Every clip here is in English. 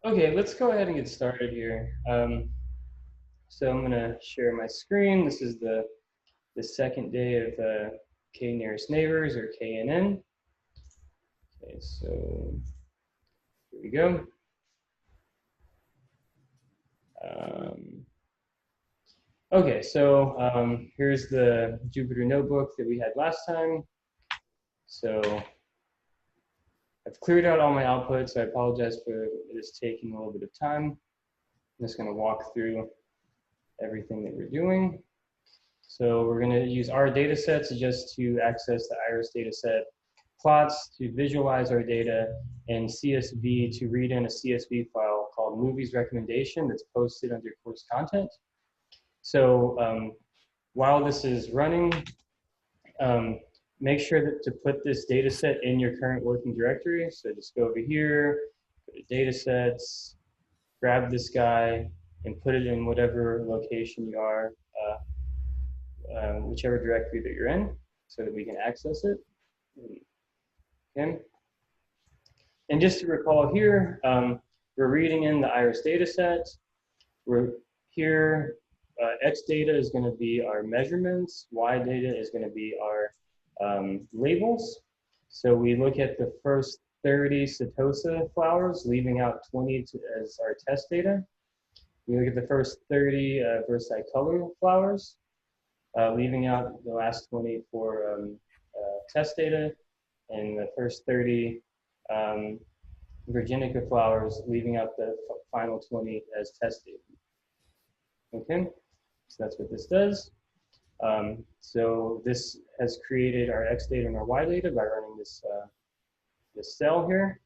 Okay, let's go ahead and get started here. So I'm gonna share my screen. This is the second day of K Nearest Neighbors, or KNN. Okay, so here we go. Okay, so here's the Jupyter notebook that we had last time. So I've cleared out all my outputs. I apologize for this taking a little bit of time. I'm just gonna walk through everything that we're doing. So we're going to use our data sets just to access the iris data set, plots to visualize our data, and CSV to read in a CSV file called movies recommendation that's posted under course content. So while this is running, make sure that to put this data set in your current working directory. So just go over here, go to data sets, grab this guy, and put it in whatever location you are. Whichever directory that you're in, so that we can access it. Okay. And just to recall here, we're reading in the iris data set. We're here, X data is going to be our measurements, Y data is going to be our labels. So we look at the first 30 Setosa flowers, leaving out 20 as our test data. We look at the first 30 versicolor flowers, leaving out the last 20 for test data, and the first 30 Virginica flowers, leaving out the final 20 as test data. Okay, so that's what this does. So this has created our X data and our Y data by running this, this cell here.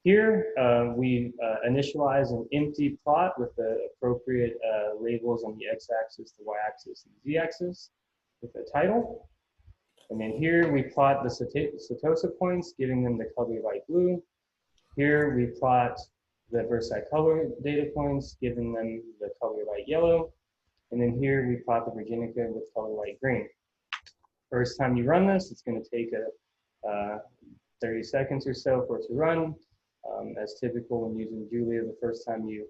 Here, we initialize an empty plot with the appropriate labels on the x-axis, the y-axis, and the z-axis with a title. And then here we plot the Setosa points, giving them the color light blue. Here we plot the versicolor data points, giving them the color light yellow. And then here we plot the Virginica with color light green. First time you run this, it's going to take 30 seconds or so for it to run. As typical when using Julia, the first time you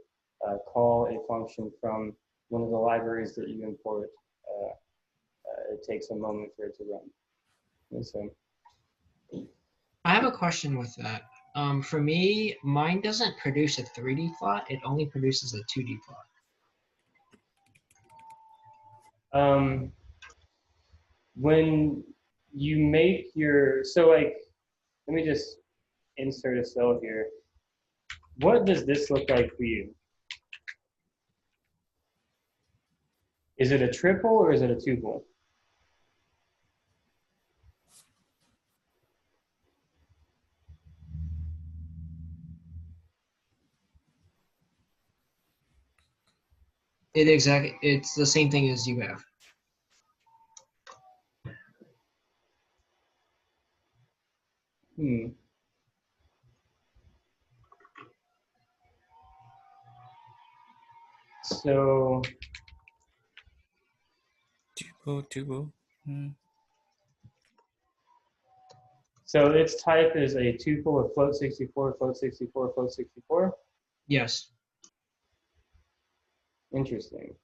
call a function from one of the libraries that you import, it takes a moment for it to run. And so, I have a question with that. For me, mine doesn't produce a 3D plot. It only produces a 2D plot. When you make your, so like, let me just insert a cell here. What does this look like for you? Is it a triple or is it a tuple? It's the same thing as you have. So tuple. So its type is a tuple of float 64, float 64, float 64? Yes. Interesting.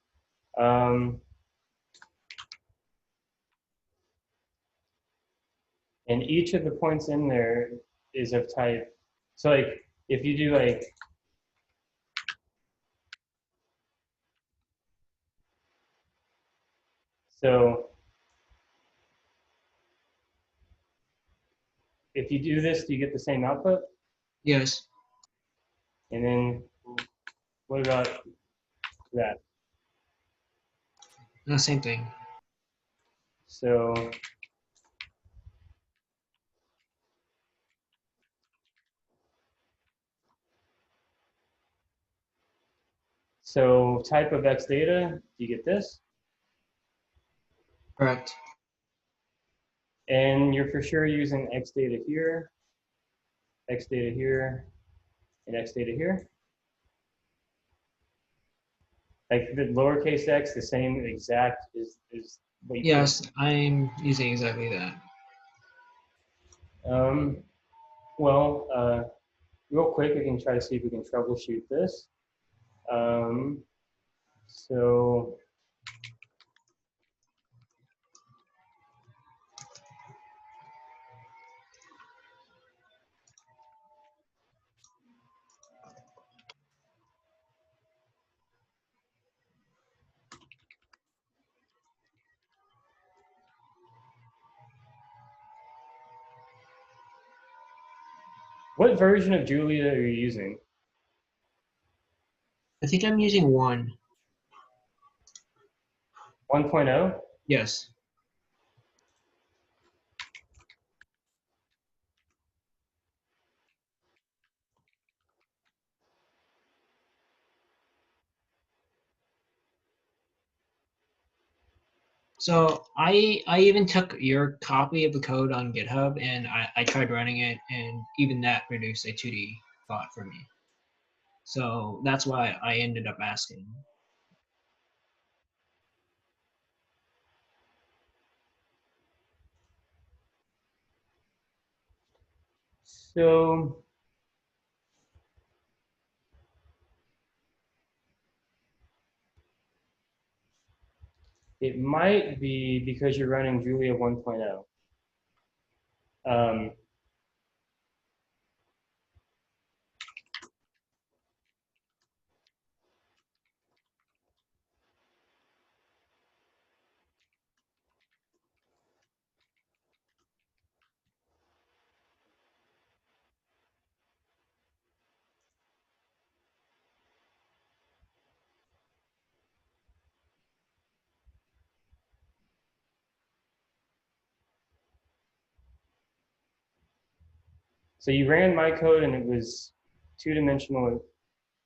And each of the points in there is of type, so like if you do like, so if you do this, do you get the same output? Yes. And then what about that? The same thing. So type of X data, do you get this? Correct. And you're for sure using X data here, and X data here? Like the lowercase x, the same exact is what you Yes, I'm using exactly that. Well, real quick, we can try to see if we can troubleshoot this. So what version of Julia are you using? I think I'm using 1. 1.0? Yes. So I even took your copy of the code on GitHub and I tried running it, and even that produced a 2D plot for me. So that's why I ended up asking. So it might be because you're running Julia 1.0. So you ran my code and it was two-dimensional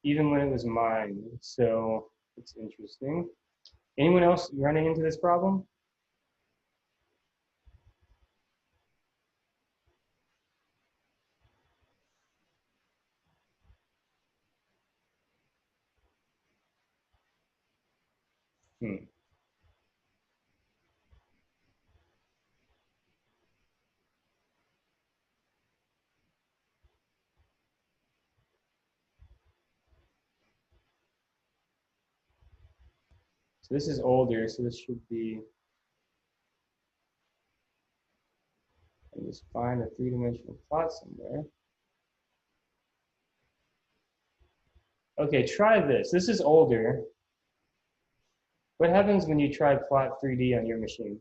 even when it was mine. So it's interesting. Anyone else running into this problem? Hmm. So this is older, so this should be, let me just find a three-dimensional plot somewhere. Okay, try this. This is older. What happens when you try plot 3D on your machine?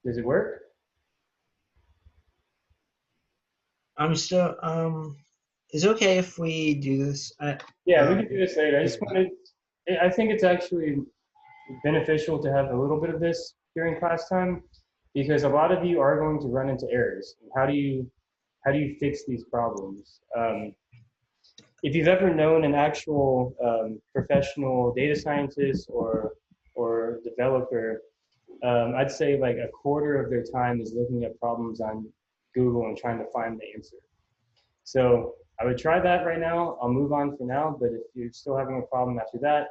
Does it work? I'm still is it okay if we do this? Yeah, we can do this later. I just wanted, I think it's actually beneficial to have a little bit of this during class time because a lot of you are going to run into errors. How do you fix these problems? If you've ever known an actual professional data scientist or developer, I'd say like a quarter of their time is looking at problems on Google and trying to find the answer. So I would try that right now. I'll move on for now, but if you're still having a problem after that,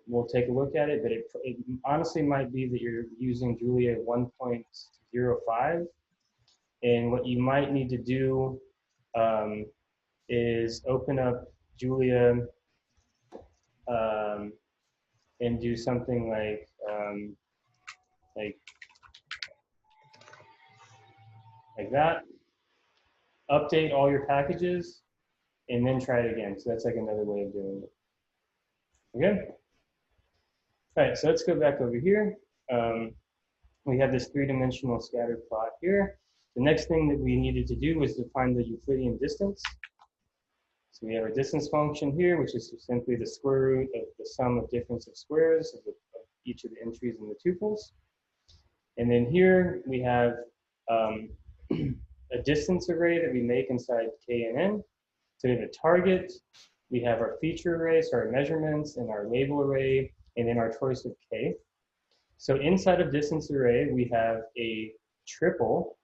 we'll take a look at it. But it honestly might be that you're using Julia 1.05, and what you might need to do is open up Julia um, and do something like like that. Update all your packages, and then try it again. So that's like another way of doing it. Okay. All right. So let's go back over here. We have this three-dimensional scatter plot here. The next thing that we needed to do was to find the Euclidean distance. So we have our distance function here, which is simply the square root of the sum of difference of squares of each of the entries in the tuples. And then here we have a distance array that we make inside KNN. So we have a target, we have our feature array, so our measurements, and our label array, and then our choice of K. So inside of distance array, we have a triple.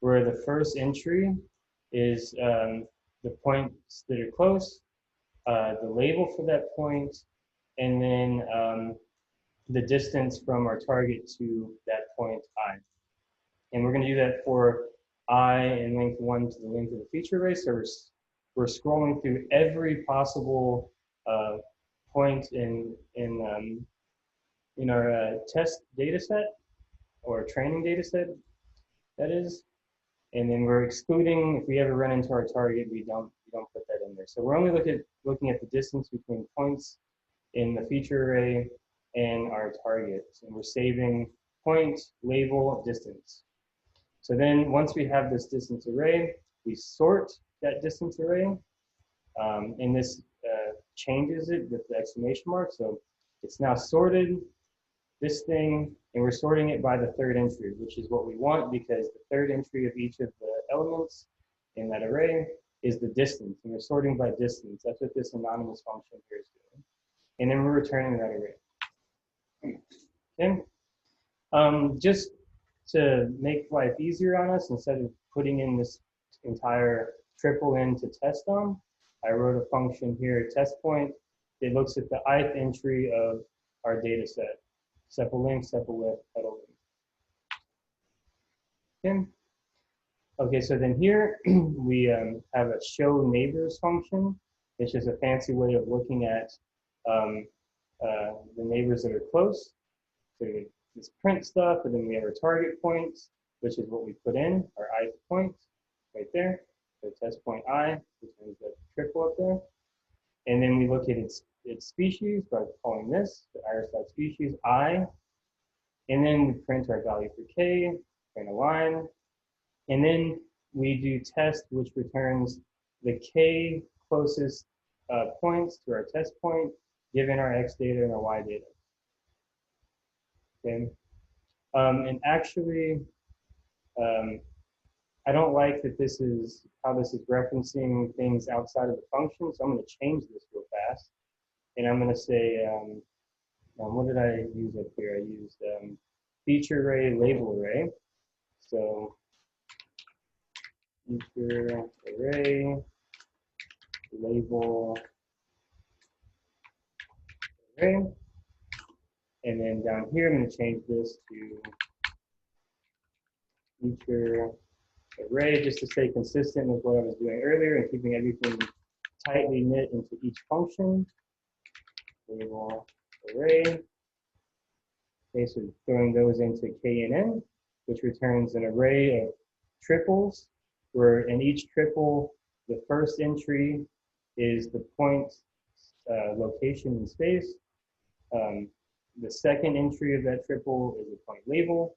where the first entry is the points that are close, the label for that point, and then the distance from our target to that point I. And we're going to do that for I in length 1 to the length of the feature array. So we're scrolling through every possible point in our test data set or training data set, that is. And then we're excluding, if we ever run into our target, we don't put that in there. So we're only looking at the distance between points in the feature array and our targets. And we're saving point, label, distance. So then once we have this distance array, we sort that distance array. And this changes it with the exclamation mark. So it's now sorted, this thing, and we're sorting it by the third entry, which is what we want because the third entry of each of the elements in that array is the distance. And we're sorting by distance. That's what this anonymous function here is doing. And then we're returning that array. Okay. Just to make life easier on us, instead of putting in this entire triple N to test on, I wrote a function here, test point. It looks at the ith entry of our data set. Sepal length, sepal width, petal length. Okay. Okay, so then here we have a show neighbors function. It's just a fancy way of looking at the neighbors that are close. So we just print stuff, and then we have our target points, which is what we put in, our ith point, right there. So test point I, which is the triple up there. And then we look at its species by calling this, the iris.species I. And then we print our value for k, print a line. And then we do test, which returns the k closest points to our test point, given our x data and our y data. Okay. And actually, I don't like that this is how this is referencing things outside of the function, so I'm going to change this real fast. And I'm going to say, what did I use up here? I used feature array, label array. So feature array, label array. And then down here, I'm going to change this to feature array just to stay consistent with what I was doing earlier and keeping everything tightly knit into each function. Label array. Okay, so throwing those into KNN, which returns an array of triples, where in each triple, the first entry is the point location in space. The second entry of that triple is a point label,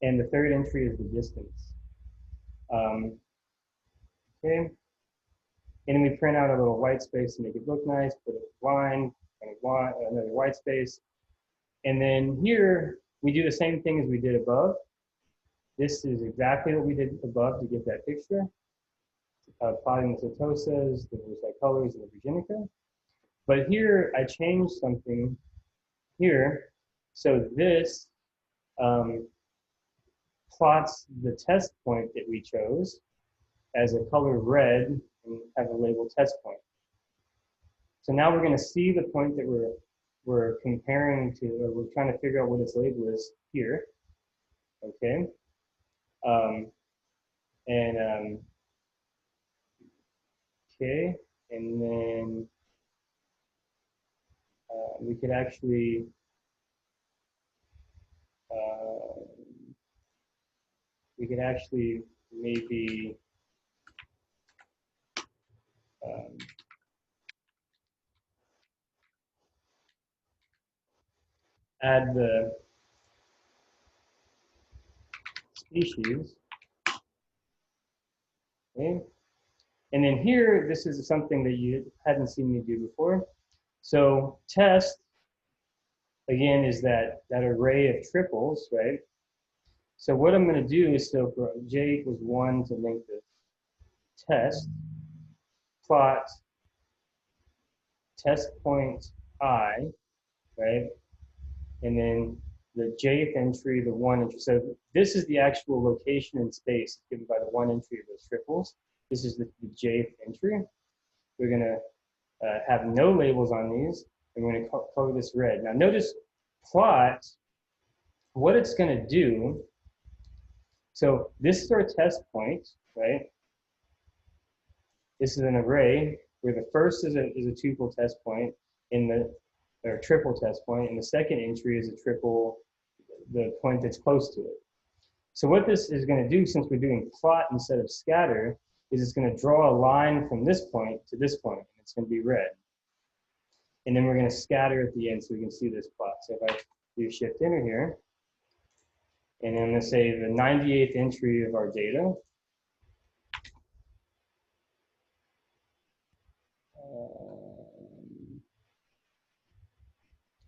and the third entry is the distance. Okay, and then we print out a little white space to make it look nice, put a line, another white space. And then here, we do the same thing as we did above. This is exactly what we did above to get that picture. Plotting the setosas, the colors, and the virginica. But here, I changed something here. So this plots the test point that we chose as a color red and have a label test point. So now we're going to see the point that we're comparing to, or we're trying to figure out what its label is here. Okay. Okay, and then we could actually maybe add the species. Okay. And then here, this is something that you hadn't seen me do before. So test, again, is that array of triples, right? So what I'm going to do is, so for j equals 1 to length of test, plot test point I, right? And then the jth entry, the 1 entry. So this is the actual location in space given by the 1 entry of those triples. This is the jth entry. We're going to have no labels on these, and we're going to color this red. Now notice plot, what it's going to do. So this is our test point, right? This is an array where the first is a tuple test point or triple test point, and the second entry is a triple, the point that's close to it. So what this is going to do, since we're doing plot instead of scatter, is it's going to draw a line from this point to this point, and it's going to be red. And then we're going to scatter at the end so we can see this plot. So if I do shift enter here, and I'm going to say the 98th entry of our data.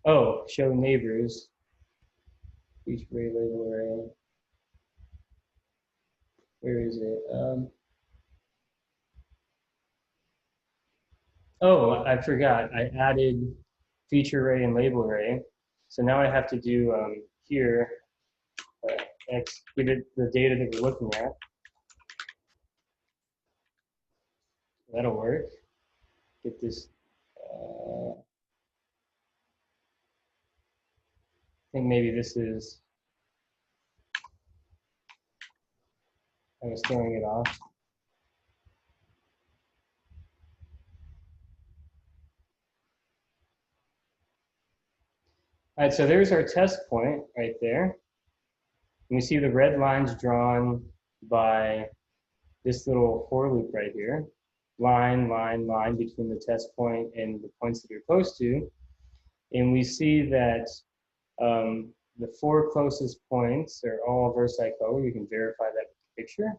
Oh, show neighbors. Each array label array. Where is it? Oh, I forgot. I added feature array and label array. So now I have to do here, give it the data that we're looking at. That'll work. Get this. I think maybe this is. I was throwing it off. All right, so there's our test point right there. And we see the red lines drawn by this little for loop right here. Line, line, line between the test point and the points that you're close to. And we see that the 4 closest points are all versi color. We can verify that with the picture.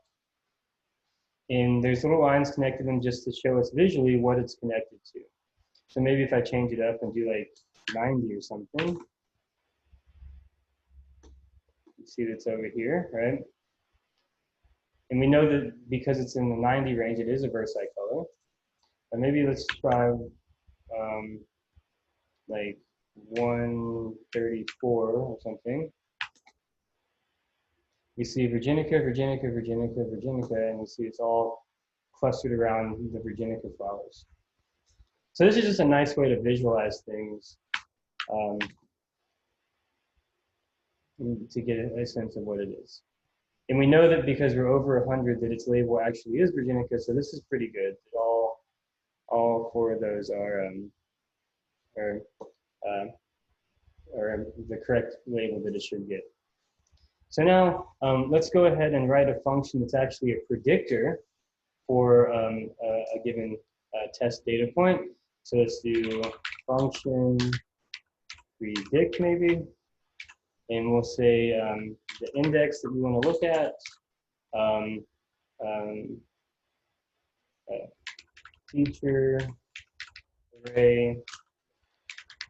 And there's little lines connected them just to show us visually what it's connected to. So maybe if I change it up and do like 90 or something, you see that's over here, right? And we know that because it's in the 90 range, it is a versi color. But maybe let's try like 134 or something. We see Virginica, Virginica, Virginica, Virginica, and we see it's all clustered around the Virginica flowers. So this is just a nice way to visualize things to get a sense of what it is. And we know that because we're over 100 that its label actually is Virginica, so this is pretty good. All 4 of those are the correct label that it should get. So now let's go ahead and write a function that's actually a predictor for a given test data point. So let's do function predict maybe, and we'll say the index that we want to look at, feature array,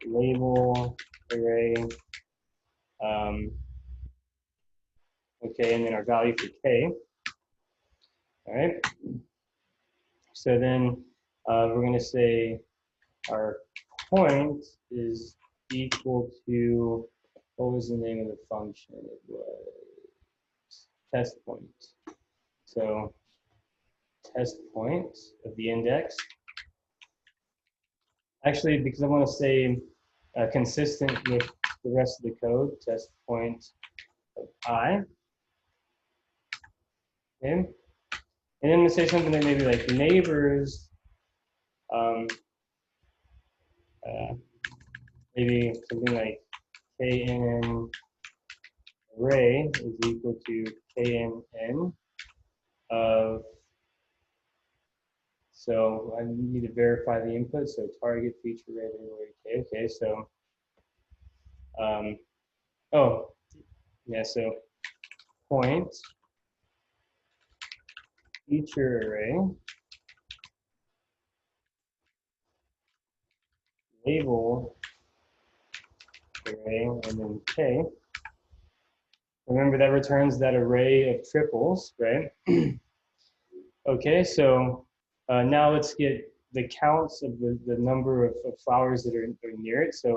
label array, okay, and then our value for k. All right. So then we're going to say our point is equal to, what was the name of the function? It was test point. So test point of the index. Actually, because I want to say consistent with the rest of the code, test point of I. Okay. And then I'm going to say something that maybe like neighbors, maybe something like KNN array is equal to KNN of, so I need to verify the input, so target feature array K. Okay, so, oh, yeah, so point feature array label array and then K. Remember that returns that array of triples, right? Okay, so now let's get the counts of the number of flowers that are near it. So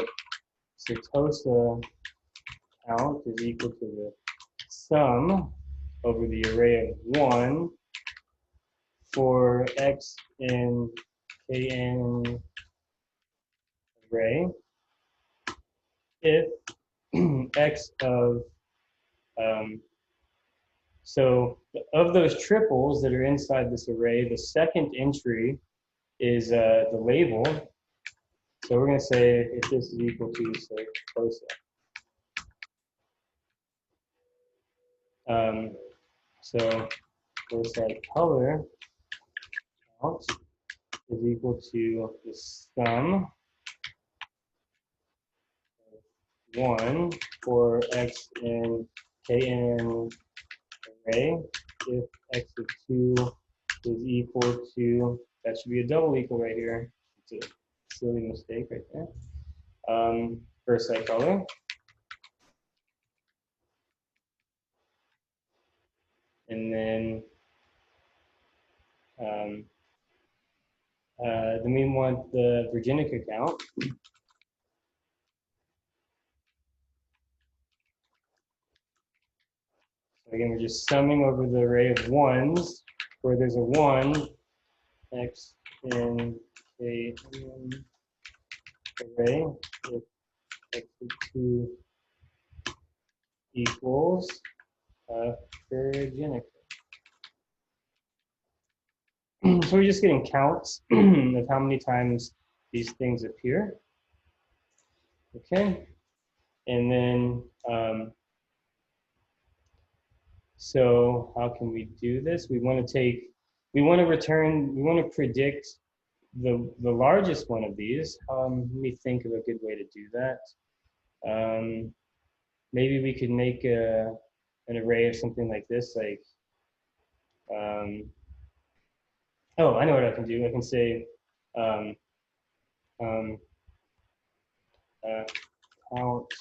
Tosa count is equal to the sum over the array of 1 for x in KN array if x of, so of those triples that are inside this array, the second entry is the label. So we're going to say if this is equal to, say, close up. So we'll say color count is equal to the sum of 1 for x in KN array if x of 2 is equal to, that should be a double equal right here. It's a silly mistake right there. First set color. And then we want the Virginica count. So again, we're just summing over the array of ones, where there's a 1, x in a array, if x of 2 equals Virginica. So we're just getting counts of how many times these things appear. Okay, and then so how can we do this? We want to predict the largest one of these. Let me think of a good way to do that. Maybe we could make an array of something like this, like, oh, I know what I can do. I can say count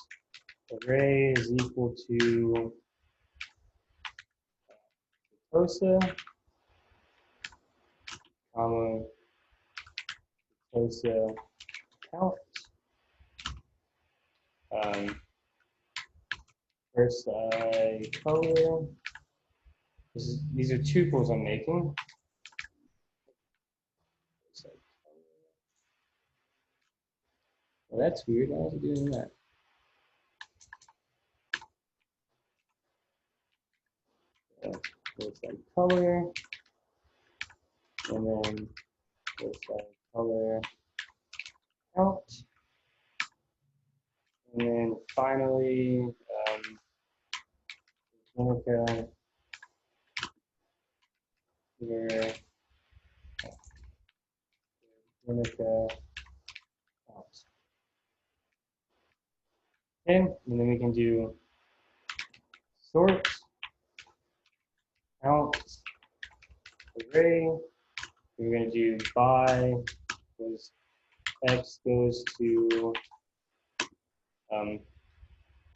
array is equal to COSA, comma, COSA count. First color. These are tuples I'm making. Well, that's weird. Why is it doing that? Looks like color, and then looks like color count, and then finally Virginica here, Virginica count. Okay, and then we can do sort count array. We're going to do by was x goes to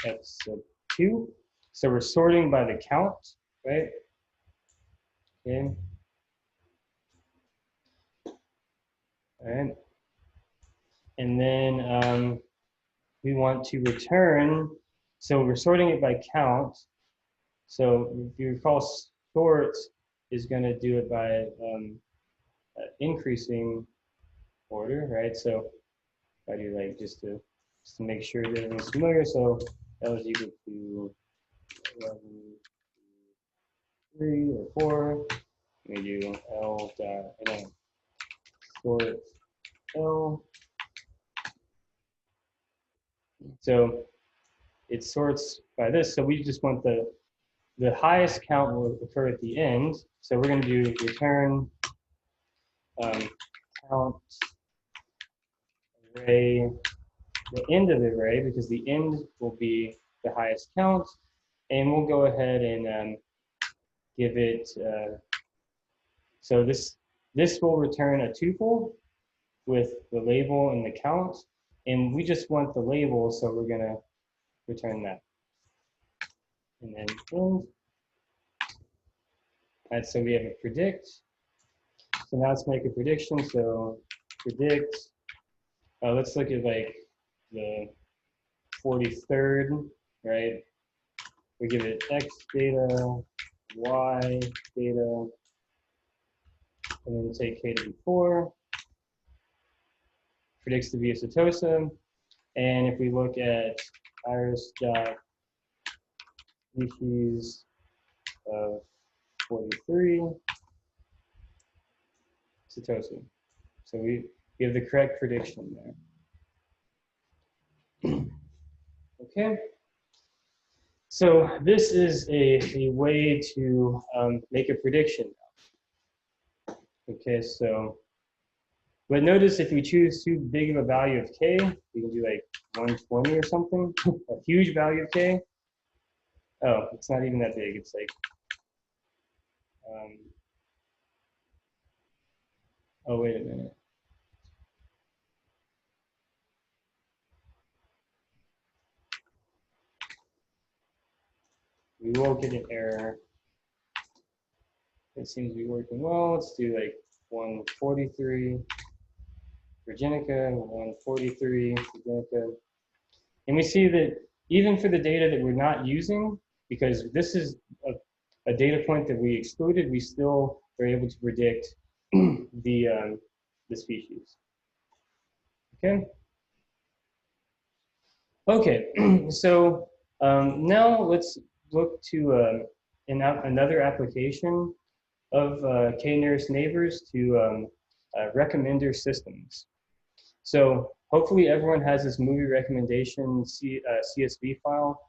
x sub 2. So we're sorting by the count, right? Okay. All right. And then we want to return, so we're sorting it by count. So if you recall, sort is going to do it by increasing order, right? So I do like just to make sure that everyone's familiar. So L is equal to 11, 3 or 4. We do L dot sort L. So it sorts by this. So we just want the highest count will occur at the end. So we're going to do return count array, the end of the array, because the end will be the highest count. And we'll go ahead and give it, so this will return a tuple with the label and the count. And we just want the label, so we're going to return that. And then end. And so we have a predict. So now let's make a prediction. So predict, let's look at like the 43rd right? We give it X data, Y data, and then say K to be 4, predicts the via Setosa. And if we look at iris.species of 43, Setosa. So we give the correct prediction there. Okay. So this is a way to make a prediction. Okay, so, but notice if we choose too big of a value of K, we can do like 120 or something, a huge value of K. Oh, it's not even that big, it's like, oh, wait a minute. We will get an error. It seems to be working well. Let's do like 143 Virginica, 143 Virginica. And we see that even for the data that we're not using, because this is a data point that we excluded, we still are able to predict the species. Okay. Okay. So now let's look to another application of K-nearest neighbors to recommender systems. So hopefully everyone has this movie recommendation CSV file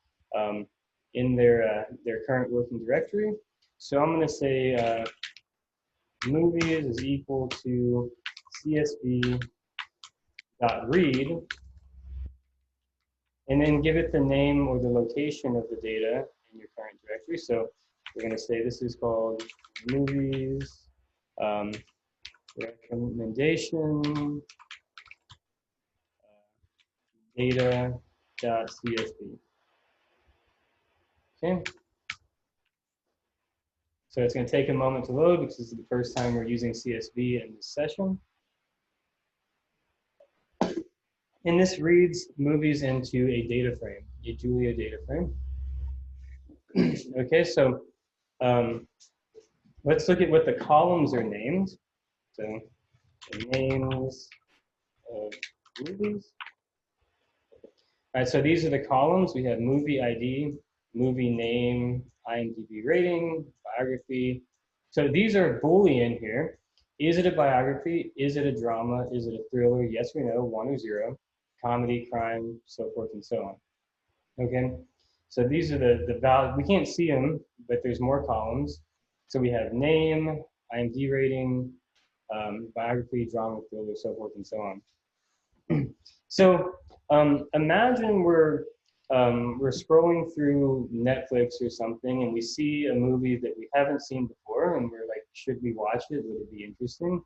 in their current working directory. So I'm going to say movies is equal to CSV.read, and then give it the name or the location of the data in your current directory. So we're going to say this is called movies recommendation data.csv. Okay. So it's going to take a moment to load because this is the first time we're using CSV in this session. And this reads movies into a data frame, a Julia data frame. Okay, so let's look at what the columns are named. So the names of movies. All right, so these are the columns. We have movie ID, movie name, IMDb rating, biography. So these are Boolean here. Is it a biography? Is it a drama? Is it a thriller? Yes or no, 1 or 0. Comedy, crime, so forth and so on. Okay, so these are the values. We can't see them, but there's more columns. So we have name, IMDb rating, biography, drama, thriller, so forth and so on. So imagine we're scrolling through Netflix or something and we see a movie that we haven't seen before and we're like, should we watch it? Would it be interesting?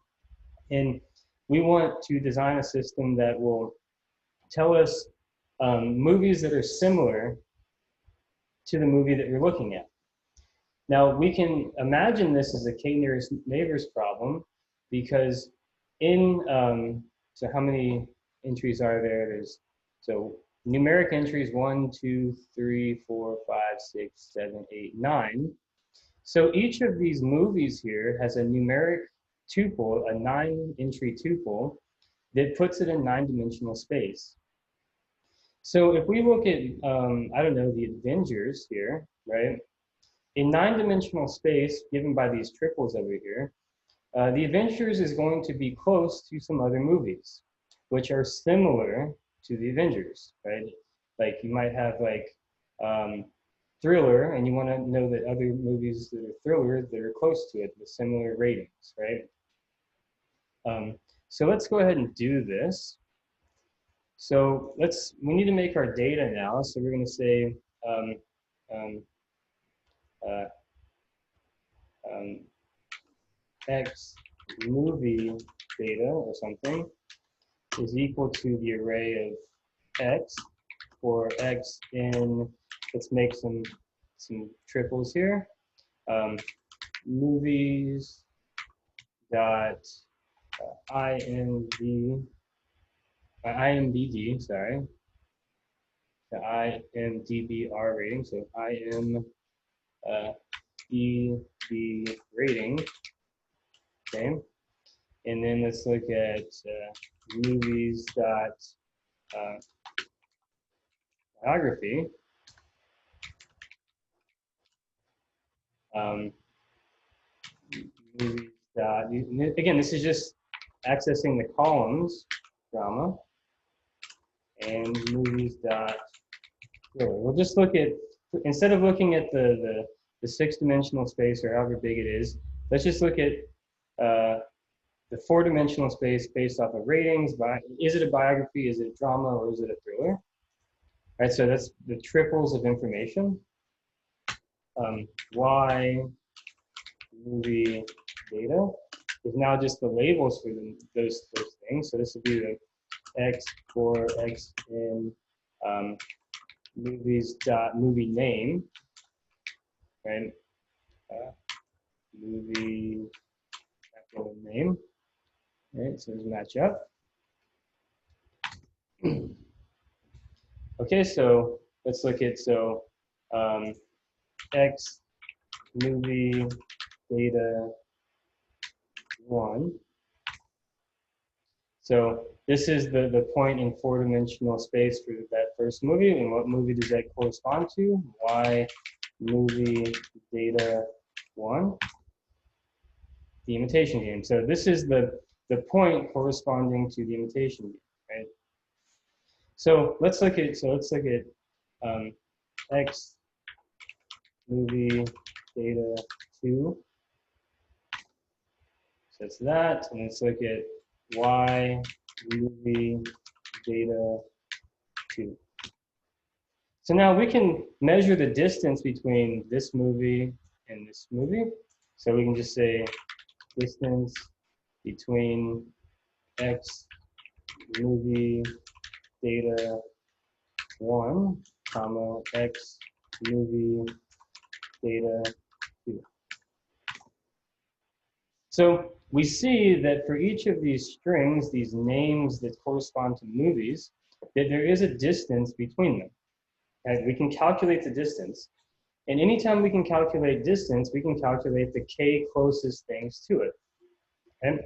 And we want to design a system that will tell us movies that are similar to the movie that we're looking at. Now we can imagine this as a K-nearest neighbors problem because in, so how many entries are there? There's, so numeric entries 1, 2, 3, 4, 5, 6, 7, 8, 9. So each of these movies here has a numeric tuple, a 9-entry tuple that puts it in 9-dimensional space. So if we look at, I don't know, the Avengers here, right? In 9-dimensional space, given by these triples over here, the Avengers is going to be close to some other movies, which are similar to the Avengers, right? Like you might have like thriller, and you want to know that other movies that are thriller that are close to it with similar ratings, right? So let's go ahead and do this. So we need to make our data now. So we're going to say X movie data or something is equal to the array of X for X in, let's make some triples here. Movies dot IMBD, sorry. the IMDb rating. So IMDb rating. Okay. And then let's look at movies dot biography. Movies dot, again, this is just accessing the columns, drama, and movies dot thriller. We'll just look at, instead of looking at the 6-dimensional space or however big it is, let's just look at the 4-dimensional space based off of ratings. Is it a biography, is it a drama, or is it a thriller? All right, so that's the triples of information. Y movie data is now just the labels for those things. So this would be the X for X in movies dot movie name, right? Movie actual name, right? So those match up. Okay, so let's look at X movie data 1. So this is the point in 4-dimensional space for that first movie, and what movie does that correspond to? Y movie data 1, the Imitation Game. So this is the point corresponding to the Imitation Game, right? So let's look at X movie data 2. So that's that, and let's look at Y movie data 2. So now we can measure the distance between this movie and this movie. So we can just say distance between X movie data 1, comma, X movie data 2. So we see that for each of these strings, these names that correspond to movies, that there is a distance between them. And we can calculate the distance. And anytime we can calculate distance, we can calculate the k closest things to it. Okay?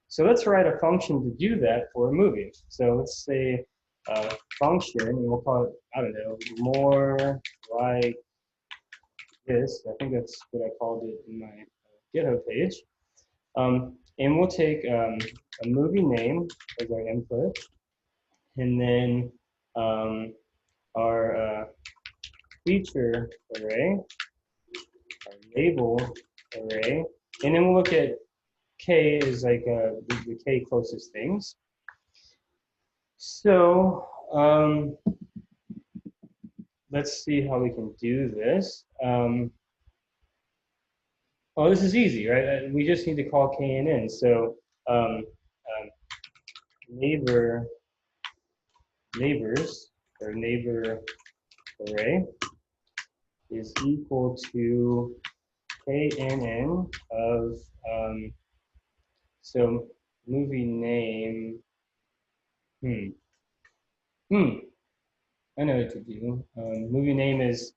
So let's write a function to do that for a movie. So let's say a function, and we'll call it, I don't know, more like this. I think that's what I called it in my GitHub page. And we'll take a movie name as our input, and then our feature array, our label array, and then we'll look at k is like the k closest things. So let's see how we can do this. Oh, this is easy, right? We just need to call KNN. So neighbors or neighbor array is equal to KNN of so movie name. I know what to do. Movie name is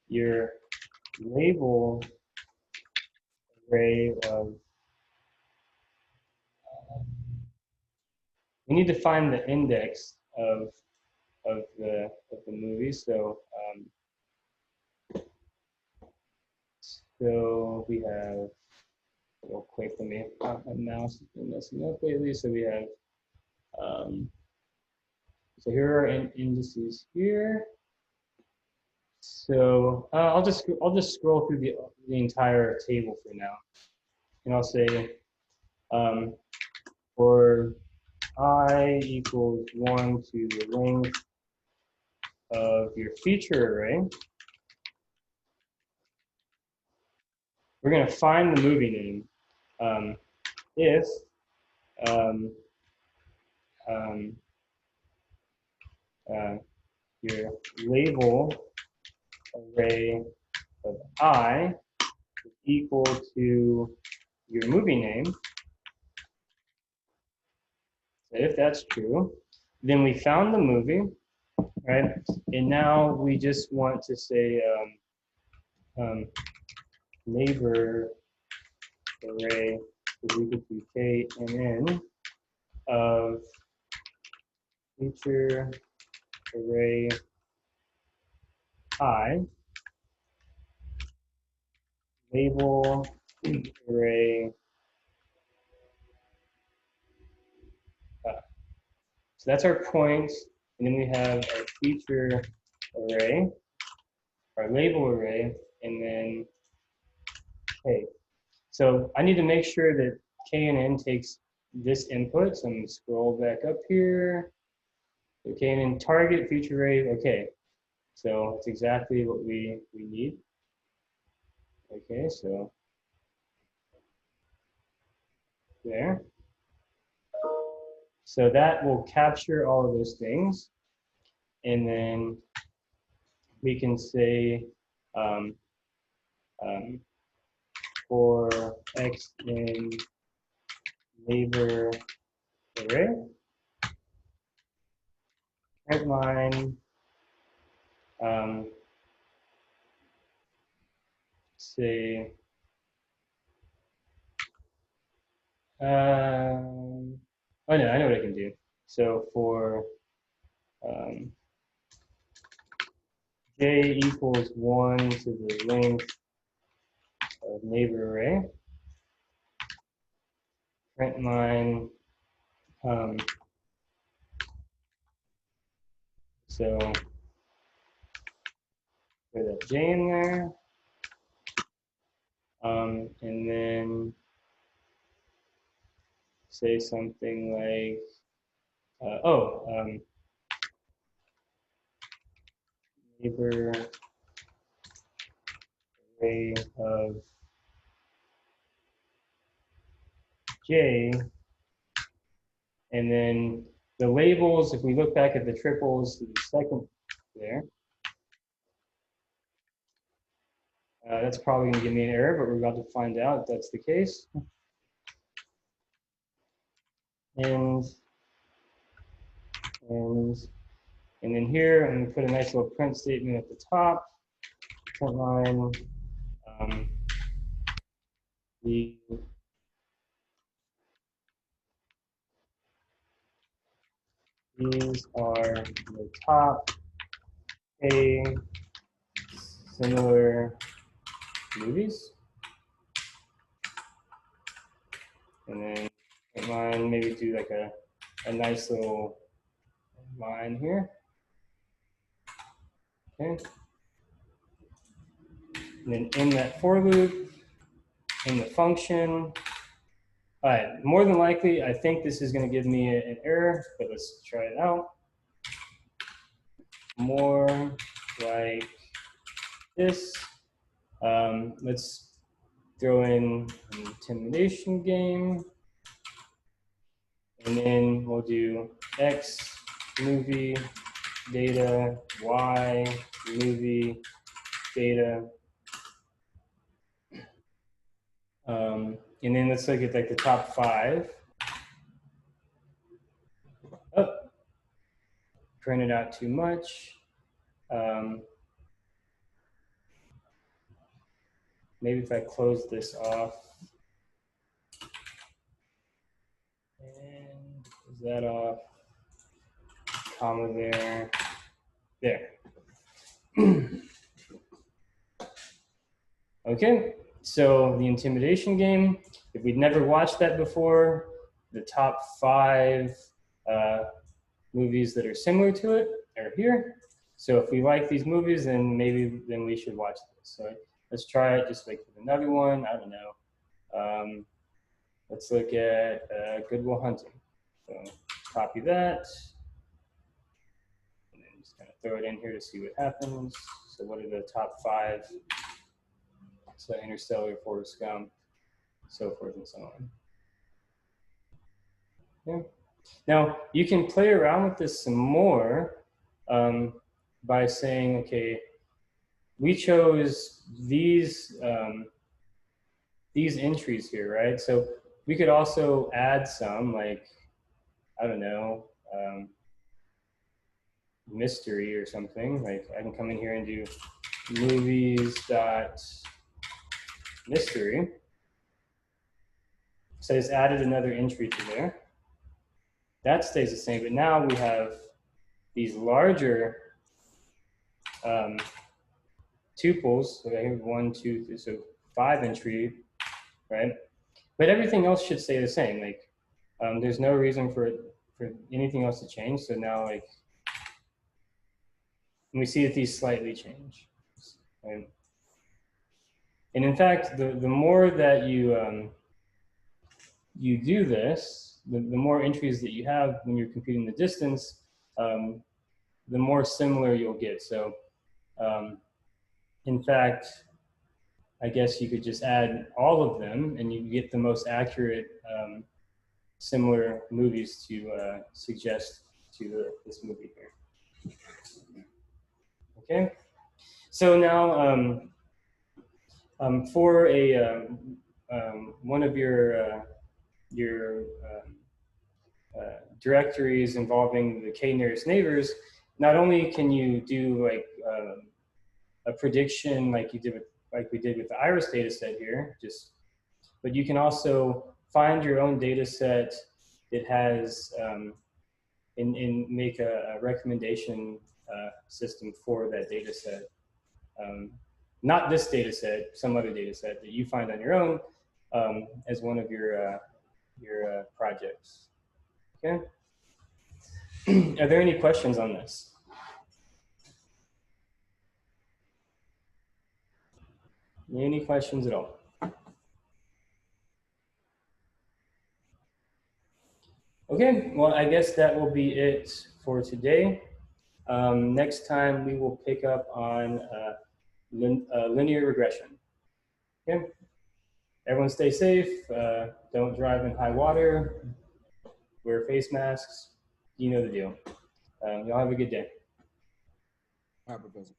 your label array of. We need to find the index of the movie. So so we have, real quick, let me, my mouse has been messing up lately. So we have so here are indices here. So I'll just scroll through the entire table for now, and I'll say for I equals 1 to the length of your feature array, we're going to find the movie name if your label array of I is equal to your movie name. So if that's true, then we found the movie, right? And now we just want to say neighbor array is equal to KNN of feature array I, label array. So that's our points, and then we have our feature array, our label array, and then K. So I need to make sure that KNN takes this input. So I'm going to scroll back up here. So KNN target feature array. Okay. So it's exactly what we need. Okay, so there. So that will capture all of those things. And then we can say um, for X in neighbor array, print line, say, oh no, I know what I can do. So for j equals 1 to the length of neighbor array, print line, so put that j in there, and then say something like, neighbor array of j, and then the labels, if we look back at the triples, the second there, that's probably going to give me an error, but we're about to find out if that's the case. And then here, I'm going to put a nice little print statement at the top. Print line, these are the top A similar movies. And then print line, maybe do like a nice little line here. Okay. And then in that for loop, in the function, all right, more than likely, I think this is going to give me an error, but let's try it out. More like this. Let's throw in an intimidation game. And then we'll do X movie data, Y movie data. And then let's look at like the top 5. Oh, printed out too much. Maybe if I close this off. And is that off? Comma there. There. Okay, so the intimidation game, if we'd never watched that before, the top 5 movies that are similar to it are here. So if we like these movies, then maybe we should watch this. So let's try it, just like with another one, I don't know. Let's look at Good Will Hunting. So copy that, and then just kind of throw it in here to see what happens. So what are the top 5? So Interstellar, Forrest Gump, so forth and so on. Yeah. Now you can play around with this some more by saying, okay, we chose these entries here, right? So we could also add some, like, I don't know, mystery or something. Like I can come in here and do movies.mystery. So I just added another entry to there. That stays the same, but now we have these larger tuples. So I have 1, 2, 3, so 5 entry, right? But everything else should stay the same. Like there's no reason for anything else to change. So now like we see that these slightly change. Right? And in fact, the more that you do this, the more entries that you have when you're computing the distance, the more similar you'll get. So in fact, I guess you could just add all of them and you get the most accurate similar movies to suggest to this movie here. Okay, so now for a one of your directories involving the k nearest neighbors, not only can you do like a prediction like we did with the iris data set here, but you can also find your own data set that has and make a recommendation system for that data set. Not this data set, some other data set that you find on your own as one of your projects. Okay. Are there any questions on this? Any questions at all? Okay, well, I guess that will be it for today. Next time we will pick up on linear regression. Okay, everyone stay safe. Don't drive in high water. Wear face masks. You know the deal. Y'all have a good day. All right, Professor.